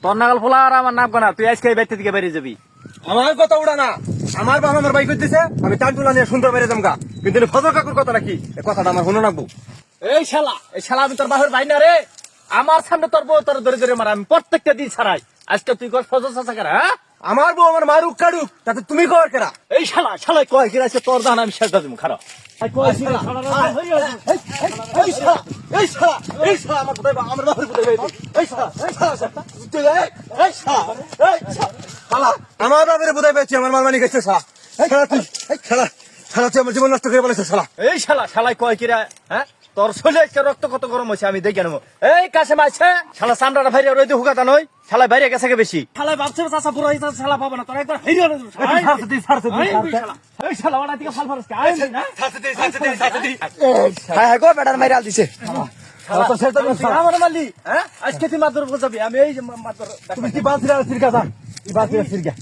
তোর নাগাল ফোলা আর আমার নাম কানা তুই আজকে এই বাইতে থেকে বেরিয়ে যাবি। আমার কথা উড়া না, আমার বাবা আমার বাইক দিছে, আমি টানটুলা নিয়ে সুন্দর বেড়ে যামগা, কিন্তু ফজর কাকুর কথা নাকি এই কথাটা আমার শুনে রাখবো। এই শালা আমি তোর বাপের ভাই না রে। আমার সামনে তোর বউ তোর ধরে ধরে মারা, আমি প্রত্যেকটা দিন ছাড়াই। আজকে তুই কর ফজর চাচা করা। হ্যাঁ আমার বউ আমার মারুক কাড়ুক তাতে তুমি কর কেরা? এই শালা কয় কিনা আছে তোর দান আমি শেষ দিমু খারাপ। আমার কোথায় আমার বাপের কোথায় আমার বাপের কোথায় পেয়েছি, আমার মাল মানি গেছে শালা। খেলা তুই খেলা খেলা তুই আমার জীবন নষ্ট করে বলেছে শালা। এই শালাই কয় কিরা। হ্যাঁ তোর শরীরে আজকে রক্ত কত গরম হয়েছে আমি দেখে নেবো। এই কাছে মাইছে শালা চামড়াটা ভাইরে রইতে হুকাতা নয়, শালা বাইরে গেছে বেশি। শালা ভাবছে চাচা পুরো হয়েছে, শালা পাবো না তোর একবার হেরিয়ে এই শালা ওটা দিকে ফাল ফারস হ্যাঁ গো বেটার মাইরে আল দিছে। আমার মারলি। হ্যাঁ আজকে তুই মাদুর যাবি, আমি এই যে মাদুর তুমি কি বাঁচরা সিরকা যা, কি বাঁচরা সিরকা।